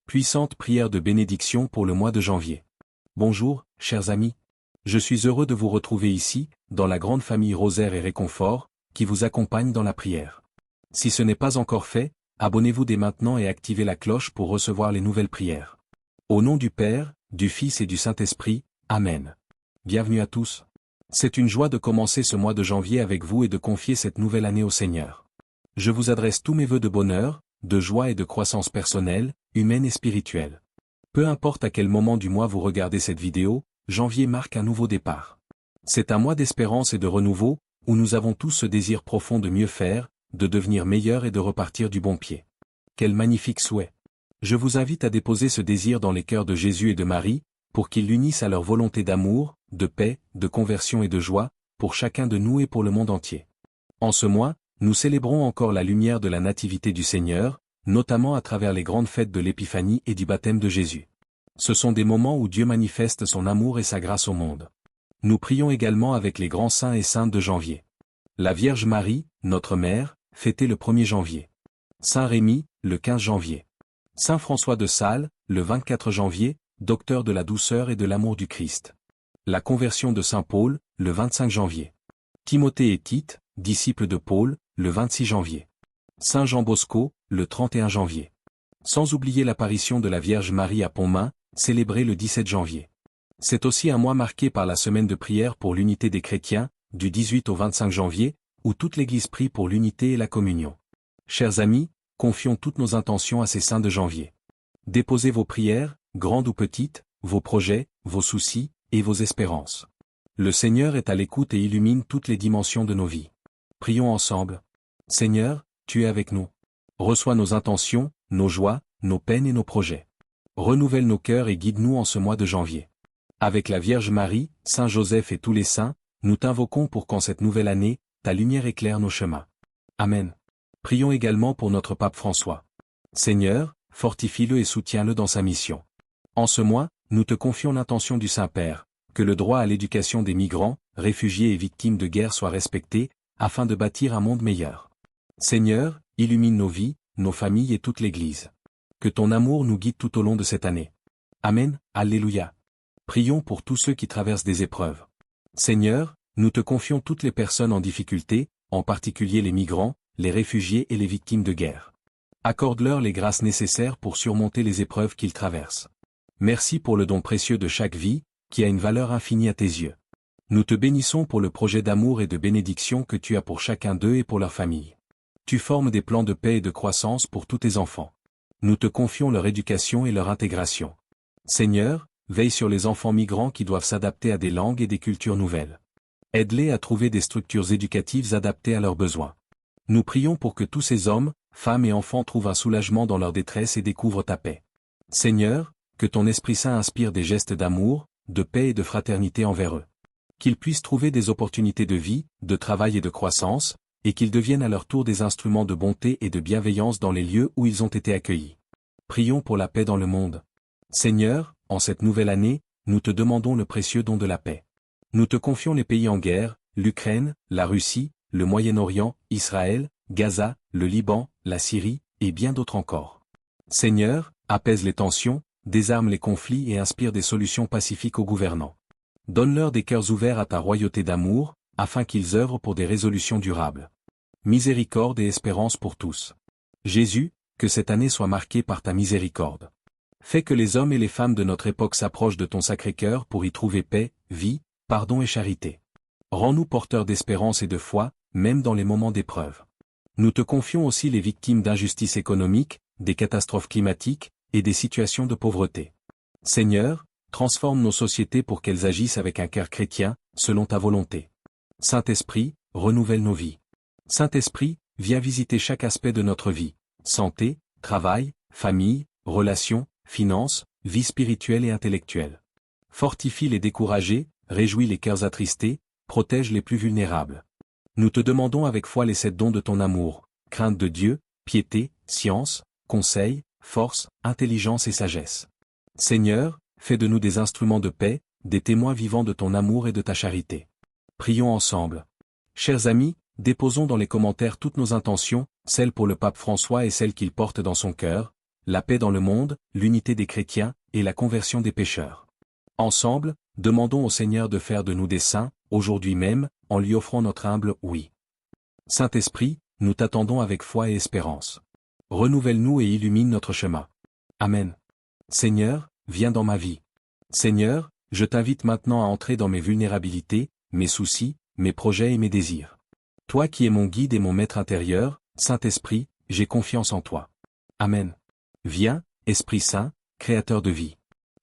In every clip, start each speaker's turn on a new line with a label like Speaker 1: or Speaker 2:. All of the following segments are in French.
Speaker 1: Puissante prière de bénédiction pour le mois de janvier. Bonjour, chers amis. Je suis heureux de vous retrouver ici, dans la grande famille Rosaire et Réconfort, qui vous accompagne dans la prière. Si ce n'est pas encore fait, abonnez-vous dès maintenant et activez la cloche pour recevoir les nouvelles prières. Au nom du Père, du Fils et du Saint-Esprit, Amen. Bienvenue à tous. C'est une joie de commencer ce mois de janvier avec vous et de confier cette nouvelle année au Seigneur. Je vous adresse tous mes vœux de bonheur, de joie et de croissance personnelle, humaine et spirituelle. Peu importe à quel moment du mois vous regardez cette vidéo, janvier marque un nouveau départ. C'est un mois d'espérance et de renouveau, où nous avons tous ce désir profond de mieux faire, de devenir meilleur et de repartir du bon pied. Quel magnifique souhait! Je vous invite à déposer ce désir dans les cœurs de Jésus et de Marie, pour qu'ils l'unissent à leur volonté d'amour, de paix, de conversion et de joie, pour chacun de nous et pour le monde entier. En ce mois, nous célébrons encore la lumière de la nativité du Seigneur, notamment à travers les grandes fêtes de l'Épiphanie et du baptême de Jésus. Ce sont des moments où Dieu manifeste son amour et sa grâce au monde. Nous prions également avec les grands saints et saintes de janvier. La Vierge Marie, notre Mère, fêtée le 1er janvier. Saint Rémy, le 15 janvier. Saint François de Sales, le 24 janvier, docteur de la douceur et de l'amour du Christ. La conversion de Saint Paul, le 25 janvier. Timothée et Tite, disciples de Paul, le 26 janvier. Saint Jean Bosco, le 31 janvier. Sans oublier l'apparition de la Vierge Marie à Pontmain, célébrée le 17 janvier. C'est aussi un mois marqué par la semaine de prière pour l'unité des chrétiens, du 18 au 25 janvier, où toute l'Église prie pour l'unité et la communion. Chers amis, confions toutes nos intentions à ces saints de janvier. Déposez vos prières, grandes ou petites, vos projets, vos soucis, et vos espérances. Le Seigneur est à l'écoute et illumine toutes les dimensions de nos vies. Prions ensemble. Seigneur, tu es avec nous. Reçois nos intentions, nos joies, nos peines et nos projets. Renouvelle nos cœurs et guide-nous en ce mois de janvier. Avec la Vierge Marie, Saint Joseph et tous les saints, nous t'invoquons pour qu'en cette nouvelle année, ta lumière éclaire nos chemins. Amen. Prions également pour notre pape François. Seigneur, fortifie-le et soutiens-le dans sa mission. En ce mois, nous te confions l'intention du Saint-Père, que le droit à l'éducation des migrants, réfugiés et victimes de guerre soit respecté, afin de bâtir un monde meilleur. Seigneur, illumine nos vies, nos familles et toute l'Église. Que ton amour nous guide tout au long de cette année. Amen, Alléluia. Prions pour tous ceux qui traversent des épreuves. Seigneur, nous te confions toutes les personnes en difficulté, en particulier les migrants, les réfugiés et les victimes de guerre. Accorde-leur les grâces nécessaires pour surmonter les épreuves qu'ils traversent. Merci pour le don précieux de chaque vie, qui a une valeur infinie à tes yeux. Nous te bénissons pour le projet d'amour et de bénédiction que tu as pour chacun d'eux et pour leur famille. Tu formes des plans de paix et de croissance pour tous tes enfants. Nous te confions leur éducation et leur intégration. Seigneur, veille sur les enfants migrants qui doivent s'adapter à des langues et des cultures nouvelles. Aide-les à trouver des structures éducatives adaptées à leurs besoins. Nous prions pour que tous ces hommes, femmes et enfants trouvent un soulagement dans leur détresse et découvrent ta paix. Seigneur, que ton Esprit Saint inspire des gestes d'amour, de paix et de fraternité envers eux. Qu'ils puissent trouver des opportunités de vie, de travail et de croissance, et qu'ils deviennent à leur tour des instruments de bonté et de bienveillance dans les lieux où ils ont été accueillis. Prions pour la paix dans le monde. Seigneur, en cette nouvelle année, nous te demandons le précieux don de la paix. Nous te confions les pays en guerre, l'Ukraine, la Russie, le Moyen-Orient, Israël, Gaza, le Liban, la Syrie, et bien d'autres encore. Seigneur, apaise les tensions, désarme les conflits et inspire des solutions pacifiques aux gouvernants. Donne-leur des cœurs ouverts à ta royauté d'amour, afin qu'ils œuvrent pour des résolutions durables. Miséricorde et espérance pour tous. Jésus, que cette année soit marquée par ta miséricorde. Fais que les hommes et les femmes de notre époque s'approchent de ton Sacré-Cœur pour y trouver paix, vie, pardon et charité. Rends-nous porteurs d'espérance et de foi, même dans les moments d'épreuve. Nous te confions aussi les victimes d'injustices économiques, des catastrophes climatiques, et des situations de pauvreté. Seigneur, transforme nos sociétés pour qu'elles agissent avec un cœur chrétien, selon ta volonté. Saint-Esprit, renouvelle nos vies. Saint-Esprit, viens visiter chaque aspect de notre vie, santé, travail, famille, relations, finances, vie spirituelle et intellectuelle. Fortifie les découragés, réjouis les cœurs attristés, protège les plus vulnérables. Nous te demandons avec foi les 7 dons de ton amour, crainte de Dieu, piété, science, conseil, force, intelligence et sagesse. Seigneur, fais de nous des instruments de paix, des témoins vivants de ton amour et de ta charité. Prions ensemble. Chers amis, déposons dans les commentaires toutes nos intentions, celles pour le pape François et celles qu'il porte dans son cœur, la paix dans le monde, l'unité des chrétiens, et la conversion des pécheurs. Ensemble, demandons au Seigneur de faire de nous des saints, aujourd'hui même, en lui offrant notre humble oui. Saint-Esprit, nous t'attendons avec foi et espérance. Renouvelle-nous et illumine notre chemin. Amen. Seigneur, viens dans ma vie. Seigneur, je t'invite maintenant à entrer dans mes vulnérabilités, mes soucis, mes projets et mes désirs. Toi qui es mon guide et mon maître intérieur, Saint-Esprit, j'ai confiance en toi. Amen. Viens, Esprit Saint, Créateur de vie.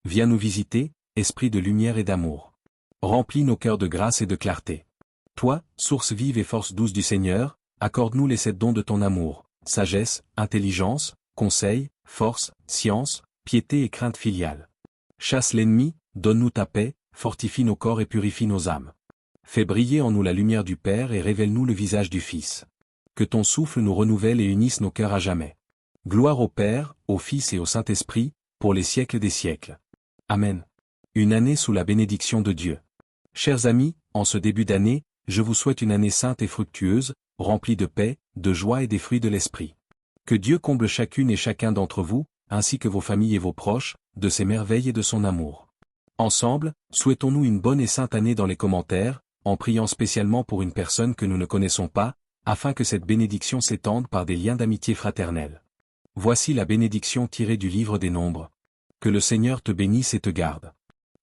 Speaker 1: Viens nous visiter, Esprit de lumière et d'amour. Remplis nos cœurs de grâce et de clarté. Toi, source vive et force douce du Seigneur, accorde-nous les 7 dons de ton amour, sagesse, intelligence, conseil, force, science, piété et crainte filiale. Chasse l'ennemi, donne-nous ta paix, fortifie nos corps et purifie nos âmes. Fais briller en nous la lumière du Père et révèle-nous le visage du Fils. Que ton souffle nous renouvelle et unisse nos cœurs à jamais. Gloire au Père, au Fils et au Saint-Esprit, pour les siècles des siècles. Amen. Une année sous la bénédiction de Dieu. Chers amis, en ce début d'année, je vous souhaite une année sainte et fructueuse, remplie de paix, de joie et des fruits de l'Esprit. Que Dieu comble chacune et chacun d'entre vous, ainsi que vos familles et vos proches, de ses merveilles et de son amour. Ensemble, souhaitons-nous une bonne et sainte année dans les commentaires, en priant spécialement pour une personne que nous ne connaissons pas, afin que cette bénédiction s'étende par des liens d'amitié fraternelle. Voici la bénédiction tirée du livre des Nombres. Que le Seigneur te bénisse et te garde.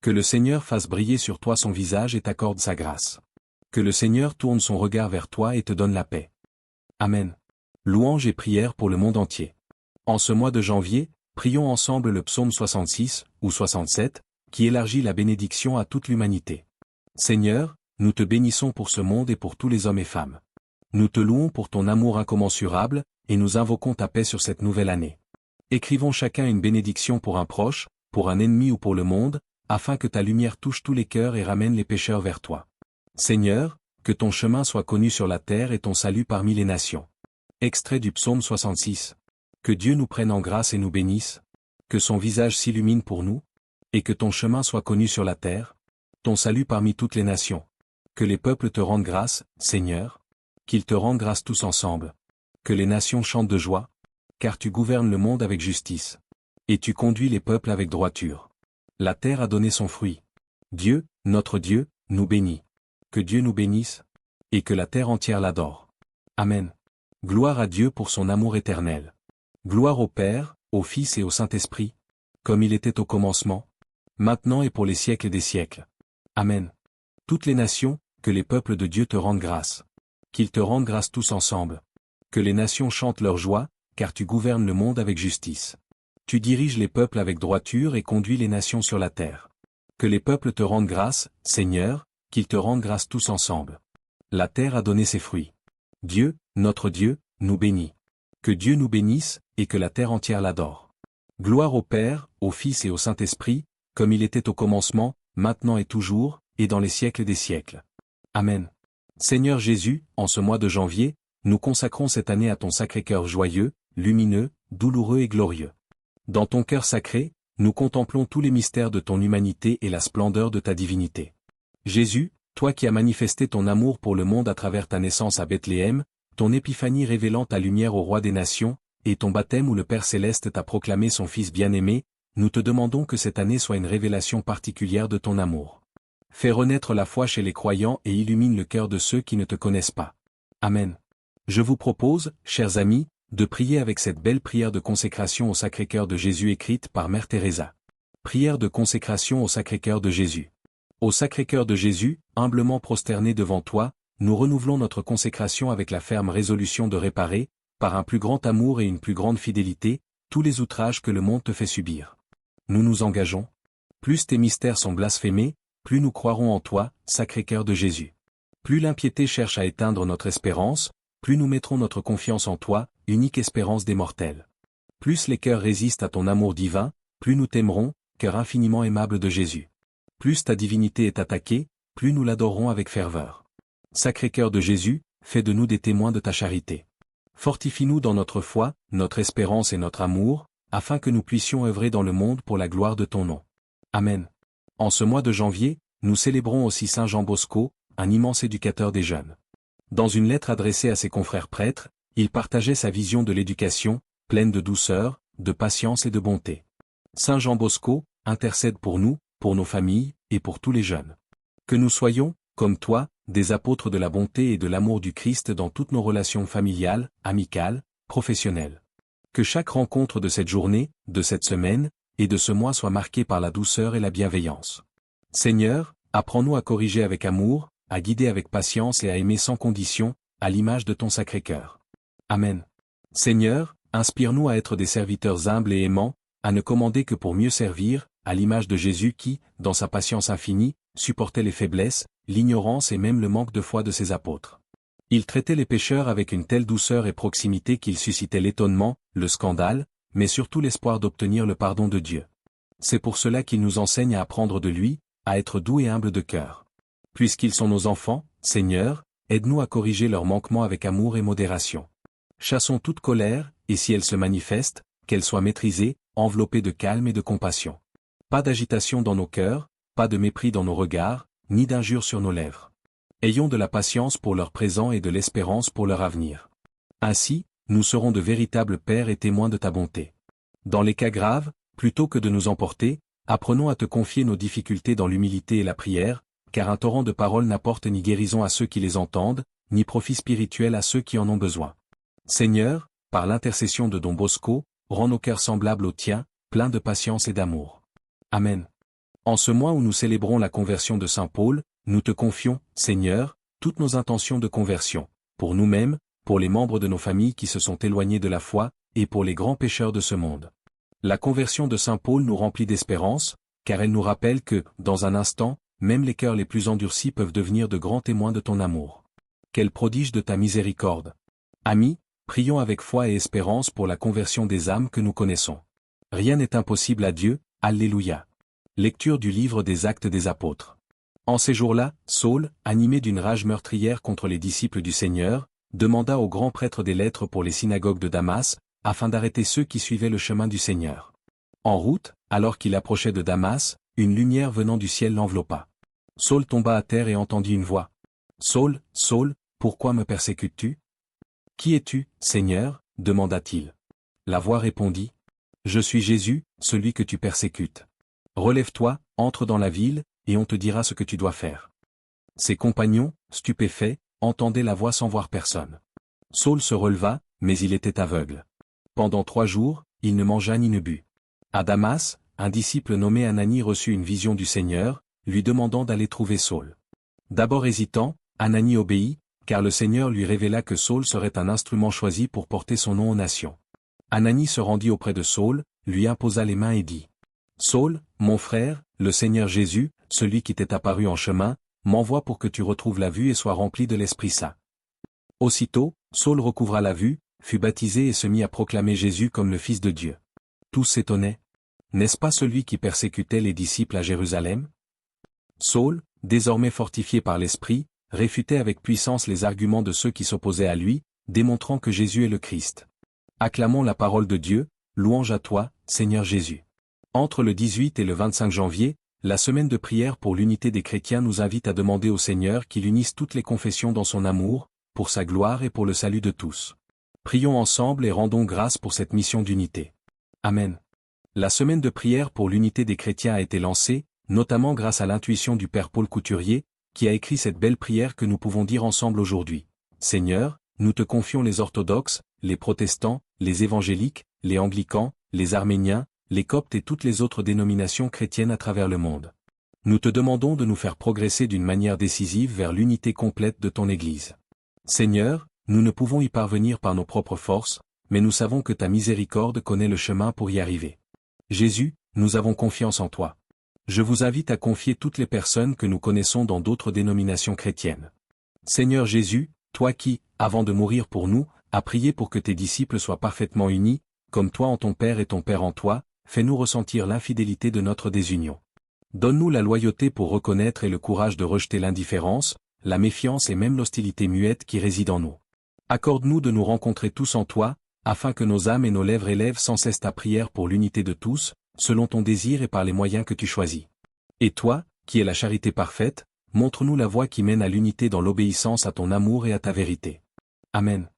Speaker 1: Que le Seigneur fasse briller sur toi son visage et t'accorde sa grâce. Que le Seigneur tourne son regard vers toi et te donne la paix. Amen. Louange et prière pour le monde entier. En ce mois de janvier, prions ensemble le psaume 66, ou 67, qui élargit la bénédiction à toute l'humanité. Seigneur, nous te bénissons pour ce monde et pour tous les hommes et femmes. Nous te louons pour ton amour incommensurable, et nous invoquons ta paix sur cette nouvelle année. Écrivons chacun une bénédiction pour un proche, pour un ennemi ou pour le monde, afin que ta lumière touche tous les cœurs et ramène les pécheurs vers toi. Seigneur, que ton chemin soit connu sur la terre et ton salut parmi les nations. Extrait du psaume 66. Que Dieu nous prenne en grâce et nous bénisse, que son visage s'illumine pour nous, et que ton chemin soit connu sur la terre, ton salut parmi toutes les nations. Que les peuples te rendent grâce, Seigneur, qu'ils te rendent grâce tous ensemble. Que les nations chantent de joie, car tu gouvernes le monde avec justice. Et tu conduis les peuples avec droiture. La terre a donné son fruit. Dieu, notre Dieu, nous bénit. Que Dieu nous bénisse, et que la terre entière l'adore. Amen. Gloire à Dieu pour son amour éternel. Gloire au Père, au Fils et au Saint-Esprit, comme il était au commencement, maintenant et pour les siècles des siècles. Amen. Toutes les nations, que les peuples de Dieu te rendent grâce. Qu'ils te rendent grâce tous ensemble. Que les nations chantent leur joie, car tu gouvernes le monde avec justice. Tu diriges les peuples avec droiture et conduis les nations sur la terre. Que les peuples te rendent grâce, Seigneur, qu'ils te rendent grâce tous ensemble. La terre a donné ses fruits. Dieu, notre Dieu, nous bénit. Que Dieu nous bénisse, et que la terre entière l'adore. Gloire au Père, au Fils et au Saint-Esprit, comme il était au commencement, maintenant et toujours, et dans les siècles des siècles. Amen. Seigneur Jésus, en ce mois de janvier, nous consacrons cette année à ton Sacré-Cœur joyeux, lumineux, douloureux et glorieux. Dans ton cœur sacré, nous contemplons tous les mystères de ton humanité et la splendeur de ta divinité. Jésus, toi qui as manifesté ton amour pour le monde à travers ta naissance à Bethléem, ton épiphanie révélant ta lumière au roi des nations, et ton baptême où le Père Céleste t'a proclamé son Fils bien-aimé, nous te demandons que cette année soit une révélation particulière de ton amour. Fais renaître la foi chez les croyants et illumine le cœur de ceux qui ne te connaissent pas. Amen. Je vous propose, chers amis, de prier avec cette belle prière de consécration au Sacré-Cœur de Jésus écrite par Mère Teresa. Prière de consécration au Sacré-Cœur de Jésus. Au Sacré-Cœur de Jésus, humblement prosterné devant toi, nous renouvelons notre consécration avec la ferme résolution de réparer, par un plus grand amour et une plus grande fidélité, tous les outrages que le monde te fait subir. Nous nous engageons. Plus tes mystères sont blasphémés, plus nous croirons en toi, Sacré-Cœur de Jésus. Plus l'impiété cherche à éteindre notre espérance, plus nous mettrons notre confiance en toi, unique espérance des mortels. Plus les cœurs résistent à ton amour divin, plus nous t'aimerons, cœur infiniment aimable de Jésus. Plus ta divinité est attaquée, plus nous l'adorerons avec ferveur. Sacré-Cœur de Jésus, fais de nous des témoins de ta charité. Fortifie-nous dans notre foi, notre espérance et notre amour, afin que nous puissions œuvrer dans le monde pour la gloire de ton nom. Amen. En ce mois de janvier, nous célébrons aussi Saint Jean Bosco, un immense éducateur des jeunes. Dans une lettre adressée à ses confrères prêtres, il partageait sa vision de l'éducation, pleine de douceur, de patience et de bonté. Saint Jean Bosco, intercède pour nous, pour nos familles, et pour tous les jeunes. Que nous soyons, comme toi, des apôtres de la bonté et de l'amour du Christ dans toutes nos relations familiales, amicales, professionnelles. Que chaque rencontre de cette journée, de cette semaine, et de ce mois soit marquée par la douceur et la bienveillance. Seigneur, apprends-nous à corriger avec amour, à guider avec patience et à aimer sans condition, à l'image de ton Sacré-Cœur. Amen. Seigneur, inspire-nous à être des serviteurs humbles et aimants, à ne commander que pour mieux servir, à l'image de Jésus qui, dans sa patience infinie, supportait les faiblesses, l'ignorance et même le manque de foi de ses apôtres. Il traitait les pécheurs avec une telle douceur et proximité qu'il suscitait l'étonnement, le scandale, mais surtout l'espoir d'obtenir le pardon de Dieu. C'est pour cela qu'il nous enseigne à apprendre de lui, à être doux et humble de cœur. Puisqu'ils sont nos enfants, Seigneur, aide-nous à corriger leurs manquements avec amour et modération. Chassons toute colère, et si elle se manifeste, qu'elle soit maîtrisée, enveloppée de calme et de compassion. Pas d'agitation dans nos cœurs, pas de mépris dans nos regards, ni d'injures sur nos lèvres. Ayons de la patience pour leur présent et de l'espérance pour leur avenir. Ainsi, nous serons de véritables pères et témoins de ta bonté. Dans les cas graves, plutôt que de nous emporter, apprenons à te confier nos difficultés dans l'humilité et la prière, car un torrent de paroles n'apporte ni guérison à ceux qui les entendent, ni profit spirituel à ceux qui en ont besoin. Seigneur, par l'intercession de Don Bosco, rends nos cœurs semblables aux tiens, pleins de patience et d'amour. Amen. En ce mois où nous célébrons la conversion de Saint Paul, nous te confions, Seigneur, toutes nos intentions de conversion, pour nous-mêmes, pour les membres de nos familles qui se sont éloignés de la foi, et pour les grands pécheurs de ce monde. La conversion de Saint Paul nous remplit d'espérance, car elle nous rappelle que, dans un instant, même les cœurs les plus endurcis peuvent devenir de grands témoins de ton amour. Quel prodige de ta miséricorde. Amis, prions avec foi et espérance pour la conversion des âmes que nous connaissons. Rien n'est impossible à Dieu, Alléluia. Lecture du livre des Actes des Apôtres. En ces jours-là, Saul, animé d'une rage meurtrière contre les disciples du Seigneur, demanda au grand prêtre des lettres pour les synagogues de Damas, afin d'arrêter ceux qui suivaient le chemin du Seigneur. En route, alors qu'il approchait de Damas, une lumière venant du ciel l'enveloppa. Saul tomba à terre et entendit une voix. « Saul, Saul, pourquoi me persécutes-tu ? Qui es-tu, Seigneur ? demanda-t-il. La voix répondit. « Je suis Jésus, celui que tu persécutes. Relève-toi, entre dans la ville, et on te dira ce que tu dois faire. » Ses compagnons, stupéfaits, entendaient la voix sans voir personne. Saul se releva, mais il était aveugle. Pendant 3 jours, il ne mangea ni ne but. À Damas, un disciple nommé Ananie reçut une vision du Seigneur, lui demandant d'aller trouver Saul. D'abord hésitant, Ananie obéit, car le Seigneur lui révéla que Saul serait un instrument choisi pour porter son nom aux nations. Ananie se rendit auprès de Saul, lui imposa les mains et dit. « Saul, mon frère, le Seigneur Jésus, celui qui t'est apparu en chemin, m'envoie pour que tu retrouves la vue et sois rempli de l'Esprit Saint. » Aussitôt, Saul recouvra la vue, fut baptisé et se mit à proclamer Jésus comme le Fils de Dieu. Tous s'étonnaient. N'est-ce pas celui qui persécutait les disciples à Jérusalem? Saul, désormais fortifié par l'Esprit, réfutait avec puissance les arguments de ceux qui s'opposaient à lui, démontrant que Jésus est le Christ. Acclamons la parole de Dieu, louange à toi, Seigneur Jésus. Entre le 18 et le 25 janvier, la semaine de prière pour l'unité des chrétiens nous invite à demander au Seigneur qu'il unisse toutes les confessions dans son amour, pour sa gloire et pour le salut de tous. Prions ensemble et rendons grâce pour cette mission d'unité. Amen. La semaine de prière pour l'unité des chrétiens a été lancée, notamment grâce à l'intuition du Père Paul Couturier, qui a écrit cette belle prière que nous pouvons dire ensemble aujourd'hui. Seigneur, nous te confions les orthodoxes, les protestants, les évangéliques, les anglicans, les arméniens, les coptes et toutes les autres dénominations chrétiennes à travers le monde. Nous te demandons de nous faire progresser d'une manière décisive vers l'unité complète de ton Église. Seigneur, nous ne pouvons y parvenir par nos propres forces, mais nous savons que ta miséricorde connaît le chemin pour y arriver. Jésus, nous avons confiance en toi. Je vous invite à confier toutes les personnes que nous connaissons dans d'autres dénominations chrétiennes. Seigneur Jésus, toi qui, avant de mourir pour nous, as prié pour que tes disciples soient parfaitement unis, comme toi en ton Père et ton Père en toi, fais-nous ressentir l'infidélité de notre désunion. Donne-nous la loyauté pour reconnaître et le courage de rejeter l'indifférence, la méfiance et même l'hostilité muette qui réside en nous. Accorde-nous de nous rencontrer tous en toi, afin que nos âmes et nos lèvres élèvent sans cesse ta prière pour l'unité de tous, selon ton désir et par les moyens que tu choisis. Et toi, qui es la charité parfaite, montre-nous la voie qui mène à l'unité dans l'obéissance à ton amour et à ta vérité. Amen.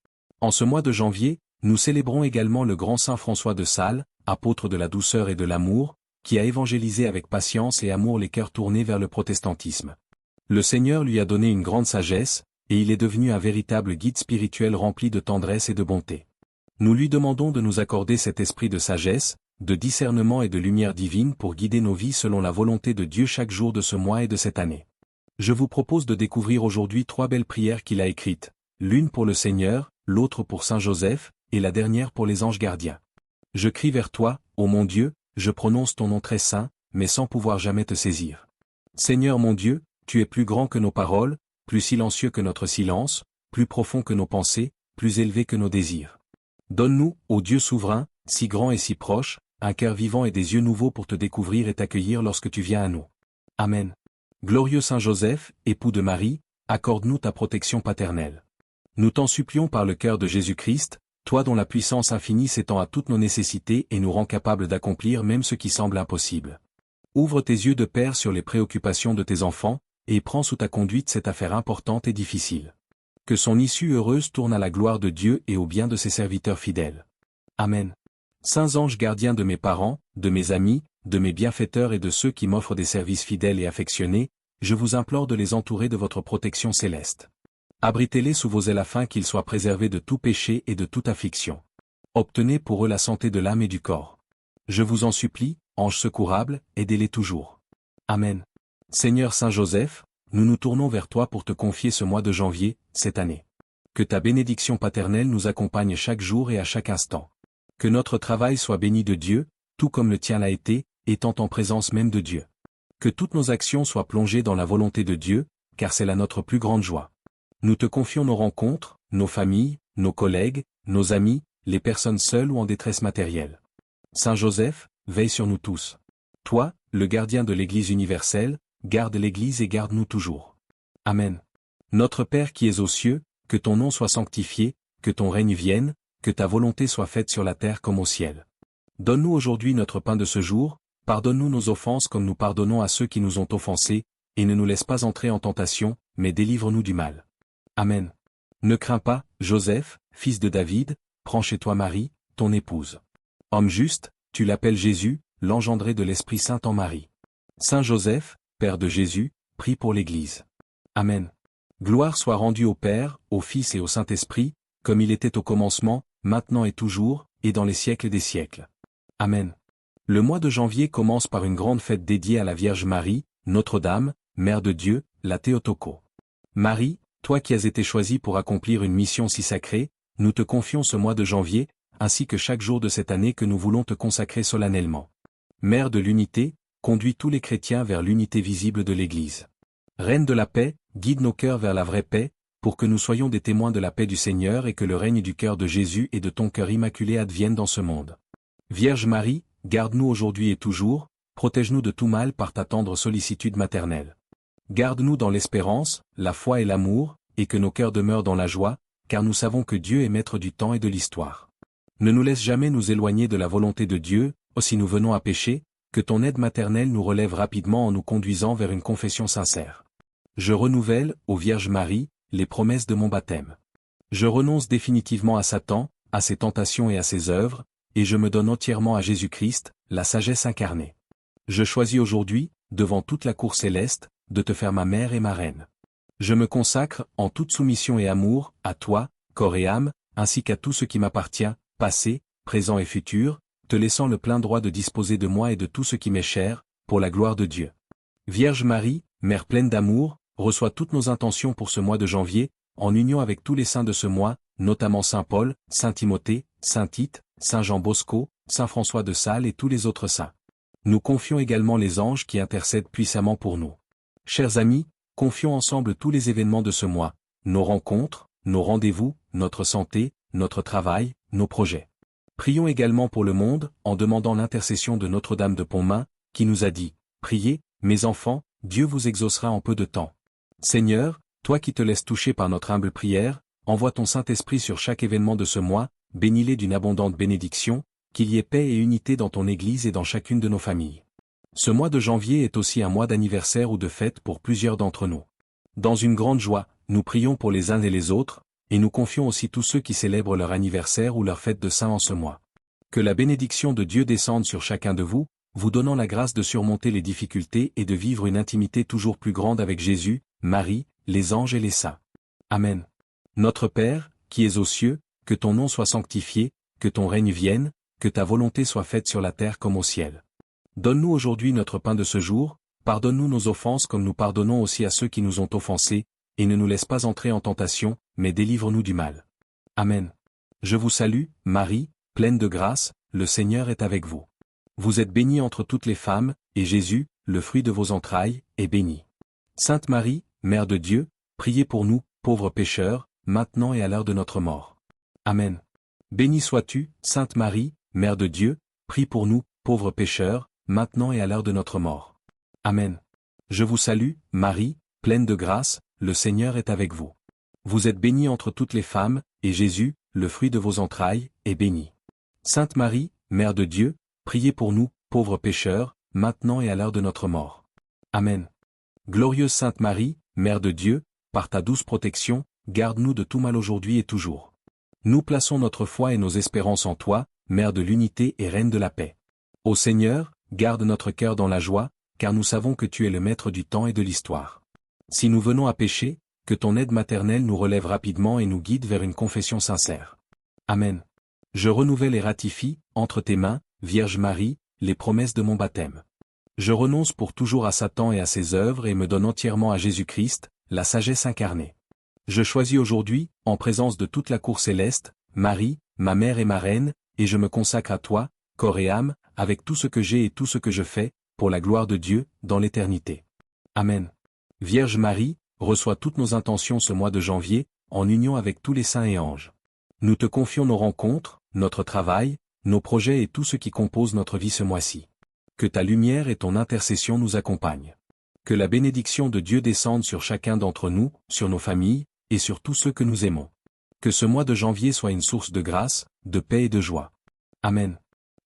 Speaker 1: En ce mois de janvier, Nous célébrons également le grand saint François de Sales, apôtre de la douceur et de l'amour, qui a évangélisé avec patience et amour les cœurs tournés vers le protestantisme. Le Seigneur lui a donné une grande sagesse, et il est devenu un véritable guide spirituel rempli de tendresse et de bonté. Nous lui demandons de nous accorder cet esprit de sagesse, de discernement et de lumière divine pour guider nos vies selon la volonté de Dieu chaque jour de ce mois et de cette année. Je vous propose de découvrir aujourd'hui 3 belles prières qu'il a écrites, l'une pour le Seigneur, l'autre pour Saint Joseph, et la dernière pour les anges gardiens. Je crie vers toi, ô mon Dieu, je prononce ton nom très saint, mais sans pouvoir jamais te saisir. Seigneur mon Dieu, tu es plus grand que nos paroles, plus silencieux que notre silence, plus profond que nos pensées, plus élevé que nos désirs. Donne-nous, ô Dieu souverain, si grand et si proche, un cœur vivant et des yeux nouveaux pour te découvrir et t'accueillir lorsque tu viens à nous. Amen. Glorieux Saint Joseph, époux de Marie, accorde-nous ta protection paternelle. Nous t'en supplions par le cœur de Jésus-Christ, toi dont la puissance infinie s'étend à toutes nos nécessités et nous rend capables d'accomplir même ce qui semble impossible. Ouvre tes yeux de Père sur les préoccupations de tes enfants, et prends sous ta conduite cette affaire importante et difficile. Que son issue heureuse tourne à la gloire de Dieu et au bien de ses serviteurs fidèles. Amen. Saints anges gardiens de mes parents, de mes amis, de mes bienfaiteurs et de ceux qui m'offrent des services fidèles et affectionnés, je vous implore de les entourer de votre protection céleste. Abritez-les sous vos ailes afin qu'ils soient préservés de tout péché et de toute affliction. Obtenez pour eux la santé de l'âme et du corps. Je vous en supplie, ange secourable, aidez-les toujours. Amen. Seigneur Saint Joseph, nous nous tournons vers toi pour te confier ce mois de janvier, cette année. Que ta bénédiction paternelle nous accompagne chaque jour et à chaque instant. Que notre travail soit béni de Dieu, tout comme le tien l'a été, étant en présence même de Dieu. Que toutes nos actions soient plongées dans la volonté de Dieu, car c'est là notre plus grande joie. Nous te confions nos rencontres, nos familles, nos collègues, nos amis, les personnes seules ou en détresse matérielle. Saint Joseph, veille sur nous tous. Toi, le gardien de l'Église universelle, garde l'Église et garde-nous toujours. Amen. Notre Père qui es aux cieux, que ton nom soit sanctifié, que ton règne vienne, que ta volonté soit faite sur la terre comme au ciel. Donne-nous aujourd'hui notre pain de ce jour, pardonne-nous nos offenses comme nous pardonnons à ceux qui nous ont offensés, et ne nous laisse pas entrer en tentation, mais délivre-nous du mal. Amen. Ne crains pas, Joseph, fils de David, prends chez toi Marie, ton épouse. Homme juste, tu l'appelles Jésus, l'engendré de l'Esprit Saint en Marie. Saint Joseph, Père de Jésus, prie pour l'Église. Amen. Gloire soit rendue au Père, au Fils et au Saint-Esprit, comme il était au commencement, maintenant et toujours, et dans les siècles des siècles. Amen. Le mois de janvier commence par une grande fête dédiée à la Vierge Marie, Notre-Dame, Mère de Dieu, la Théotoko. Marie, toi qui as été choisie pour accomplir une mission si sacrée, nous te confions ce mois de janvier, ainsi que chaque jour de cette année que nous voulons te consacrer solennellement. Mère de l'unité, conduis tous les chrétiens vers l'unité visible de l'Église. Reine de la paix, guide nos cœurs vers la vraie paix, pour que nous soyons des témoins de la paix du Seigneur et que le règne du cœur de Jésus et de ton cœur immaculé advienne dans ce monde. Vierge Marie, garde-nous aujourd'hui et toujours, protège-nous de tout mal par ta tendre sollicitude maternelle. Garde-nous dans l'espérance, la foi et l'amour, et que nos cœurs demeurent dans la joie, car nous savons que Dieu est maître du temps et de l'histoire. Ne nous laisse jamais nous éloigner de la volonté de Dieu, ou si nous venons à pécher, que ton aide maternelle nous relève rapidement en nous conduisant vers une confession sincère. Je renouvelle, ô Vierge Marie, les promesses de mon baptême. Je renonce définitivement à Satan, à ses tentations et à ses œuvres, et je me donne entièrement à Jésus-Christ, la sagesse incarnée. Je choisis aujourd'hui, devant toute la cour céleste, de te faire ma mère et ma reine. Je me consacre, en toute soumission et amour, à toi, corps et âme, ainsi qu'à tout ce qui m'appartient, passé, présent et futur, te laissant le plein droit de disposer de moi et de tout ce qui m'est cher, pour la gloire de Dieu. Vierge Marie, Mère pleine d'amour, reçois toutes nos intentions pour ce mois de janvier, en union avec tous les saints de ce mois, notamment Saint Paul, Saint Timothée, Saint Tite, Saint Jean Bosco, Saint François de Sales et tous les autres saints. Nous confions également les anges qui intercèdent puissamment pour nous. Chers amis, confions ensemble tous les événements de ce mois, nos rencontres, nos rendez-vous, notre santé, notre travail, nos projets. Prions également pour le monde, en demandant l'intercession de Notre-Dame de Pontmain, qui nous a dit, « Priez, mes enfants, Dieu vous exaucera en peu de temps. » Seigneur, toi qui te laisses toucher par notre humble prière, envoie ton Saint-Esprit sur chaque événement de ce mois, bénis-les d'une abondante bénédiction, qu'il y ait paix et unité dans ton Église et dans chacune de nos familles. Ce mois de janvier est aussi un mois d'anniversaire ou de fête pour plusieurs d'entre nous. Dans une grande joie, nous prions pour les uns et les autres, et nous confions aussi tous ceux qui célèbrent leur anniversaire ou leur fête de Saint en ce mois. Que la bénédiction de Dieu descende sur chacun de vous, vous donnant la grâce de surmonter les difficultés et de vivre une intimité toujours plus grande avec Jésus, Marie, les anges et les saints. Amen. Notre Père, qui es aux cieux, que ton nom soit sanctifié, que ton règne vienne, que ta volonté soit faite sur la terre comme au ciel. Donne-nous aujourd'hui notre pain de ce jour, pardonne-nous nos offenses comme nous pardonnons aussi à ceux qui nous ont offensés, et ne nous laisse pas entrer en tentation, mais délivre-nous du mal. Amen. Je vous salue, Marie, pleine de grâce, le Seigneur est avec vous. Vous êtes bénie entre toutes les femmes, et Jésus, le fruit de vos entrailles, est béni. Sainte Marie, Mère de Dieu, priez pour nous, pauvres pécheurs, maintenant et à l'heure de notre mort. Amen. Bénie sois-tu, Sainte Marie, Mère de Dieu, prie pour nous, pauvres pécheurs, maintenant et à l'heure de notre mort. Amen. Je vous salue, Marie, pleine de grâce, le Seigneur est avec vous. Vous êtes bénie entre toutes les femmes, et Jésus, le fruit de vos entrailles, est béni. Sainte Marie, Mère de Dieu, priez pour nous, pauvres pécheurs, maintenant et à l'heure de notre mort. Amen. Glorieuse Sainte Marie, Mère de Dieu, par ta douce protection, garde-nous de tout mal aujourd'hui et toujours. Nous plaçons notre foi et nos espérances en toi, Mère de l'unité et Reine de la paix. Ô Seigneur, garde notre cœur dans la joie, car nous savons que tu es le maître du temps et de l'histoire. Si nous venons à pécher, que ton aide maternelle nous relève rapidement et nous guide vers une confession sincère. Amen. Je renouvelle et ratifie, entre tes mains, Vierge Marie, les promesses de mon baptême. Je renonce pour toujours à Satan et à ses œuvres et me donne entièrement à Jésus-Christ, la sagesse incarnée. Je choisis aujourd'hui, en présence de toute la cour céleste, Marie, ma mère et ma reine, et je me consacre à toi, corps et âme, avec tout ce que j'ai et tout ce que je fais, pour la gloire de Dieu, dans l'éternité. Amen. Vierge Marie, reçois toutes nos intentions ce mois de janvier, en union avec tous les saints et anges. Nous te confions nos rencontres, notre travail, nos projets et tout ce qui compose notre vie ce mois-ci. Que ta lumière et ton intercession nous accompagnent. Que la bénédiction de Dieu descende sur chacun d'entre nous, sur nos familles, et sur tous ceux que nous aimons. Que ce mois de janvier soit une source de grâce, de paix et de joie. Amen.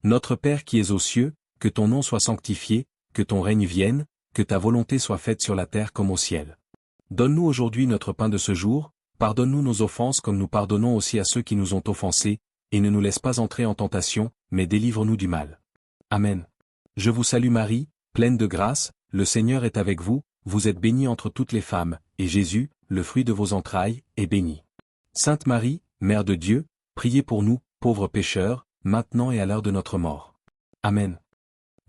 Speaker 1: Notre Père qui es aux cieux, que ton nom soit sanctifié, que ton règne vienne, que ta volonté soit faite sur la terre comme au ciel. Donne-nous aujourd'hui notre pain de ce jour, pardonne-nous nos offenses comme nous pardonnons aussi à ceux qui nous ont offensés, et ne nous laisse pas entrer en tentation, mais délivre-nous du mal. Amen. Je vous salue Marie, pleine de grâce, le Seigneur est avec vous, vous êtes bénie entre toutes les femmes, et Jésus, le fruit de vos entrailles, est béni. Sainte Marie, Mère de Dieu, priez pour nous, pauvres pécheurs, maintenant et à l'heure de notre mort. Amen.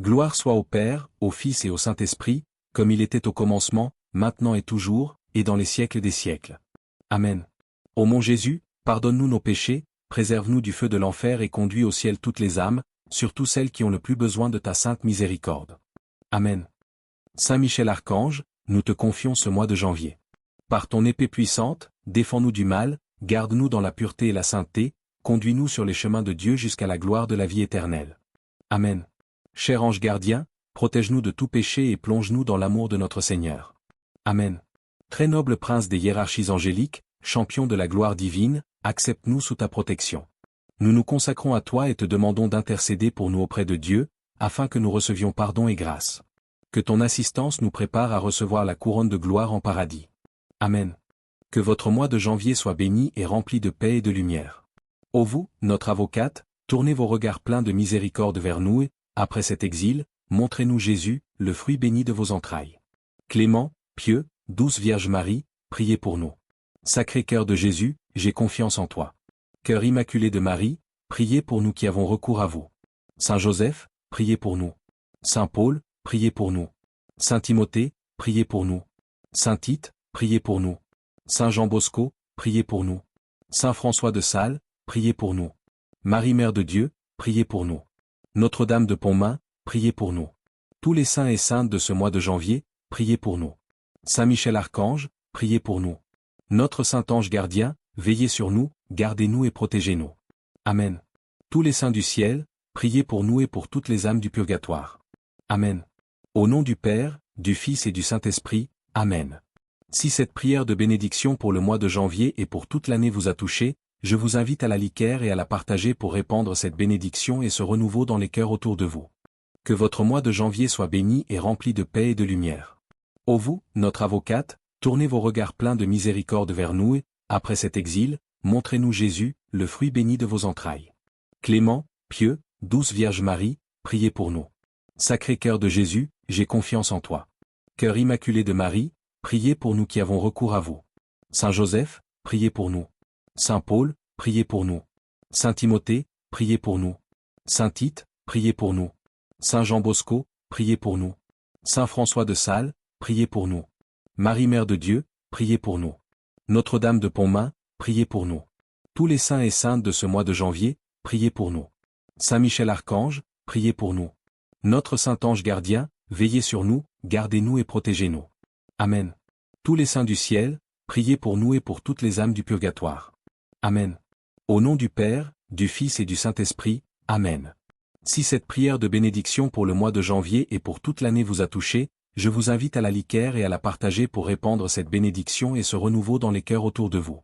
Speaker 1: Gloire soit au Père, au Fils et au Saint-Esprit, comme il était au commencement, maintenant et toujours, et dans les siècles des siècles. Amen. Ô mon Jésus, pardonne-nous nos péchés, préserve-nous du feu de l'enfer et conduis au ciel toutes les âmes, surtout celles qui ont le plus besoin de ta sainte miséricorde. Amen. Saint Michel Archange, nous te confions ce mois de janvier. Par ton épée puissante, défends-nous du mal, garde-nous dans la pureté et la sainteté, conduis-nous sur les chemins de Dieu jusqu'à la gloire de la vie éternelle. Amen. Cher ange gardien, protège-nous de tout péché et plonge-nous dans l'amour de notre Seigneur. Amen. Très noble prince des hiérarchies angéliques, champion de la gloire divine, accepte-nous sous ta protection. Nous nous consacrons à toi et te demandons d'intercéder pour nous auprès de Dieu, afin que nous recevions pardon et grâce. Que ton assistance nous prépare à recevoir la couronne de gloire en paradis. Amen. Que votre mois de janvier soit béni et rempli de paix et de lumière. Ô vous, notre avocate, tournez vos regards pleins de miséricorde vers nous et, après cet exil, montrez-nous Jésus, le fruit béni de vos entrailles. Clément, pieux, douce Vierge Marie, priez pour nous. Sacré cœur de Jésus, j'ai confiance en toi. Cœur immaculé de Marie, priez pour nous qui avons recours à vous. Saint Joseph, priez pour nous. Saint Paul, priez pour nous. Saint Timothée, priez pour nous. Saint Tite, priez pour nous. Saint Jean Bosco, priez pour nous. Saint François de Sales, priez pour nous. Marie Mère de Dieu, priez pour nous. Notre-Dame de Pontmain, priez pour nous. Tous les saints et saintes de ce mois de janvier, priez pour nous. Saint Michel Archange, priez pour nous. Notre Saint Ange gardien, veillez sur nous, gardez-nous et protégez-nous. Amen. Tous les saints du ciel, priez pour nous et pour toutes les âmes du purgatoire. Amen. Au nom du Père, du Fils et du Saint-Esprit, Amen. Si cette prière de bénédiction pour le mois de janvier et pour toute l'année vous a touché, je vous invite à la liquer et à la partager pour répandre cette bénédiction et ce renouveau dans les cœurs autour de vous. Que votre mois de janvier soit béni et rempli de paix et de lumière. Ô vous, notre avocate, tournez vos regards pleins de miséricorde vers nous et, Après cet exil, montrez-nous Jésus, le fruit béni de vos entrailles. Clément, pieux, douce Vierge Marie, priez pour nous. Sacré-Cœur de Jésus, j'ai confiance en toi. Cœur immaculé de Marie, priez pour nous qui avons recours à vous. Saint Joseph, priez pour nous. Saint Paul, priez pour nous. Saint Timothée, priez pour nous. Saint Tite, priez pour nous. Saint Jean Bosco, priez pour nous. Saint François de Sales, priez pour nous. Marie Mère de Dieu, priez pour nous. Notre-Dame de Pontmain, priez pour nous. Tous les saints et saintes de ce mois de janvier, priez pour nous. Saint Michel Archange, priez pour nous. Notre Saint Ange gardien, veillez sur nous, gardez-nous et protégez-nous. Amen. Tous les saints du ciel, priez pour nous et pour toutes les âmes du purgatoire. Amen. Au nom du Père, du Fils et du Saint-Esprit, Amen. Si cette prière de bénédiction pour le mois de janvier et pour toute l'année vous a touché, je vous invite à la liker et à la partager pour répandre cette bénédiction et ce renouveau dans les cœurs autour de vous.